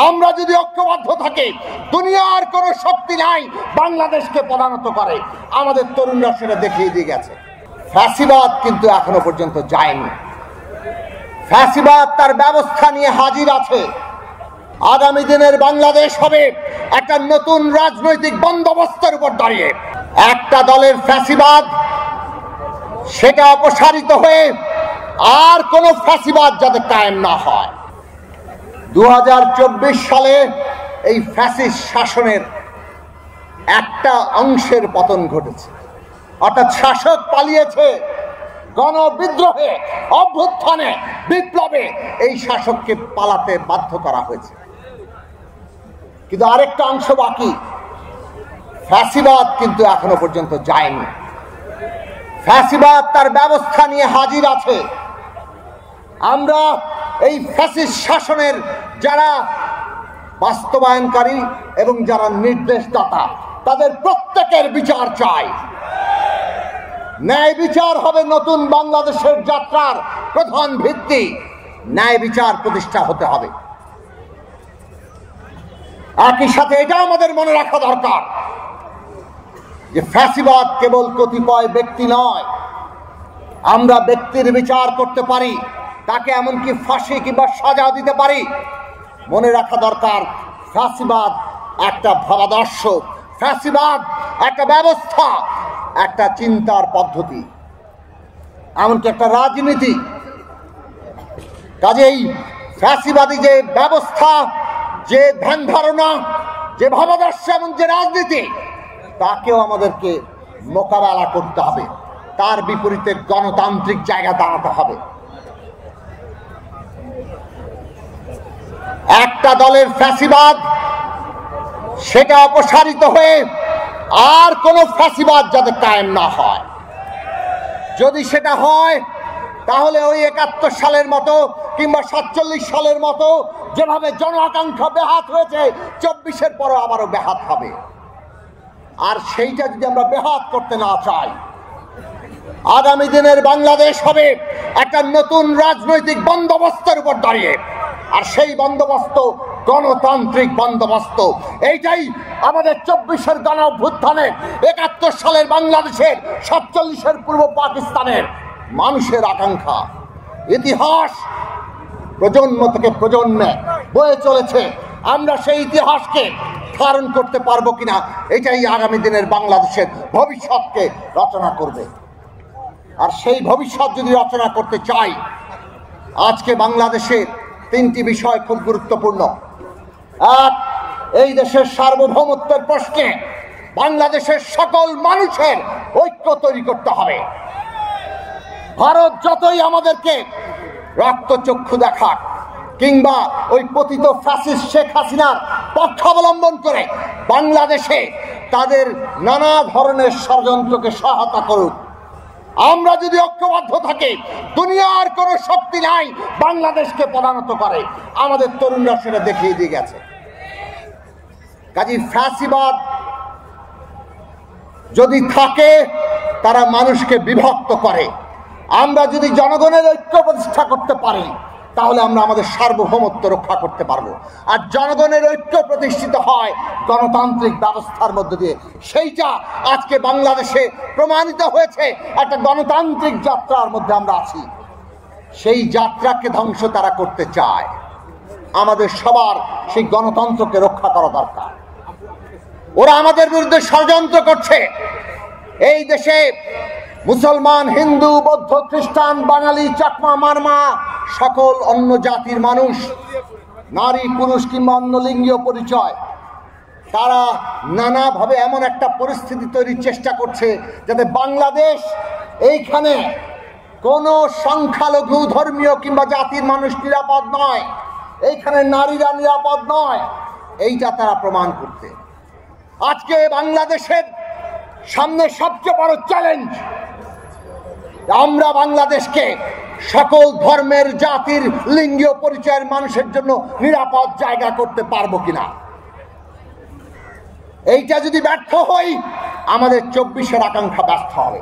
আমরা যদি ঐক্যবদ্ধ থাকি, দুনিয়ার কোনো শক্তি নাই বাংলাদেশকে পরানত করে। আমাদের তরুণরা সেটা দেখিয়ে দিয়ে গেছে। ফ্যাসিবাদ কিন্তু এখনো পর্যন্ত যায়নি। ফ্যাসিবাদ তার ব্যবস্থা নিয়ে হাজির আছে। আগামী দিনের বাংলাদেশ হবে একটা নতুন রাজনৈতিক বন্দোবস্তের উপর দাঁড়িয়ে। একটা দলের ফ্যাসিবাদ সেটা অপসারিত হয়ে আর কোনো ফ্যাসিবাদ যাতে কায়েম না হয়। 2024 সালে এই ফ্যাসিস্ট শাসনের একটা অংশের পতন ঘটেছে, অর্থাৎ শাসক পালিয়েছে। গণবিদ্রোহে, অভ্যুত্থানে, বিপ্লবে এই শাসককে পালাতে বাধ্য করা হয়েছে। কিন্তু আরেকটা অংশ বাকি। ফ্যাসিবাদ কিন্তু এখনো পর্যন্ত যায়নি। ফ্যাসিবাদ তার ব্যবস্থা নিয়ে হাজির আছে। আমরা এই ফ্যাসিস্ট শাসনের যারা বাস্তবায়নকারী এবং যারা নির্দেশদাতা, তাদের প্রত্যেকের বিচার চাই। ন্যায় বিচার হবে নতুন বাংলাদেশের যাত্রার প্রধান ভিত্তি। ন্যায় বিচার প্রতিষ্ঠা হতে হবে। একই সাথে এটা আমাদের মনে রাখা দরকার যে ফ্যাসিবাদ কেবল কতিপয় ব্যক্তি নয়। আমরা ব্যক্তির বিচার করতে পারি, তাকে এমনকি ফাঁসি কিংবা সাজা দিতে পারি। মনে রাখা দরকার ফ্যাসিবাদ একটা ভাবাদর্শ, ফ্যাসিবাদ একটা ব্যবস্থা, একটা চিন্তার পদ্ধতি, এমনকি একটা রাজনীতি। কাজেই ফ্যাসিবাদী যে ব্যবস্থা, যে ধ্যান ধারণা, যে ভাবাদর্শ এবং যে রাজনীতি, তাকেও আমাদেরকে মোকাবেলা করতে হবে। তার বিপরীতে গণতান্ত্রিক জায়গা দাঁড়াতে হবে। একটা দলের ফ্যাসিবাদ সেটা অপসারিত হয়ে আর কোনো ফ্যাসিবাদ যাতে কায়েম না হয়। যদি সেটা হয় তাহলে ওই 71 সালের মতো কিংবা 47 সালের মতো যেভাবে জন আকাঙ্ক্ষা বেহাত হয়েছে, 24-এর পরে আবারও বেহাত হবে। আর সেইটা যদি আমরা বেহাত করতে না চাই, আগামী দিনের বাংলাদেশ হবে একটা নতুন রাজনৈতিক বন্দোবস্তের উপর দাঁড়িয়ে। আর সেই বন্দোবস্ত গণতান্ত্রিক বন্দোবস্ত। এইটাই আমাদের 24-এর গণ অভ্যুত্থানের, 71 সালের বাংলাদেশের, 47-এর পূর্ব পাকিস্তানের মানুষের আকাঙ্ক্ষা। ইতিহাস প্রজন্ম থেকে প্রজন্মে বয়ে চলেছে। আমরা সেই ইতিহাসকে ধারণ করতে পারবো কিনা, এটাই আগামী দিনের বাংলাদেশের ভবিষ্যৎকে রচনা করবে। আর সেই ভবিষ্যৎ যদি রচনা করতে চাই, আজকে বাংলাদেশের 3টি বিষয় খুব গুরুত্বপূর্ণ। এক, এই দেশের সার্বভৌমত্বের প্রশ্নে বাংলাদেশের সকল মানুষের ঐক্য তৈরি করতে হবে। ভারত যতই আমাদেরকে রক্তচক্ষু দেখাক কিংবা ওই পতিত ফ্যাসিস্ট শেখ হাসিনার পক্ষ অবলম্বন করে বাংলাদেশে তাদের নানা ধরনের ষড়যন্ত্রকে সহায়তা করুক, আমরা যদি ঐক্যবদ্ধ থাকি, দুনিয়ার কোনো শক্তি নাই বাংলাদেশকে পরানত করে। আমাদের তরুণরা সেটা দেখিয়ে দিয়ে গেছে। কাজেই ফ্যাসিবাদ যদি থাকে, তারা মানুষকে বিভক্ত করে। আমরা যদি জনগণের ঐক্য প্রতিষ্ঠা করতে পারি, তাহলে আমরা আমাদের সার্বভৌমত্ব রক্ষা করতে পারবো। আর জনগণের ঐক্য প্রতিষ্ঠিত হয় গণতান্ত্রিক ব্যবস্থার মধ্য দিয়ে। সেইটা আজকে বাংলাদেশে প্রমাণিত হয়েছে। একটা গণতান্ত্রিক যাত্রার মধ্যে আমরা আছি। সেই যাত্রাকে ধ্বংস তারা করতে চায়। আমাদের সবার সেই গণতন্ত্রকে রক্ষা করা দরকার। ওরা আমাদের বিরুদ্ধে ষড়যন্ত্র করছে। এই দেশে মুসলমান, হিন্দু, বৌদ্ধ, খ্রিস্টান, বাঙালি, চাকমা, মারমা, সকল অন্য জাতির মানুষ, নারী, পুরুষ কিংবা অন্য লিঙ্গীয় পরিচয়, তারা নানাভাবে এমন একটা পরিস্থিতি তৈরির চেষ্টা করছে যাতে বাংলাদেশ, এইখানে কোনো সংখ্যালঘু ধর্মীয় কিংবা জাতির মানুষ নিরাপদ নয়, এইখানে নারীরা নিরাপদ নয়, এইটা তারা প্রমাণ করতে। আজকে বাংলাদেশের সামনে সবচেয়ে বড় চ্যালেঞ্জ, আমরা বাংলাদেশকে সকল ধর্মের, জাতির, লিঙ্গীয় পরিচয়ের মানুষের জন্য নিরাপদ জায়গা করতে পারবো কিনা। এইটা যদি ব্যর্থ হই, আমাদের 24-এর আকাঙ্ক্ষা ব্যর্থ হবে।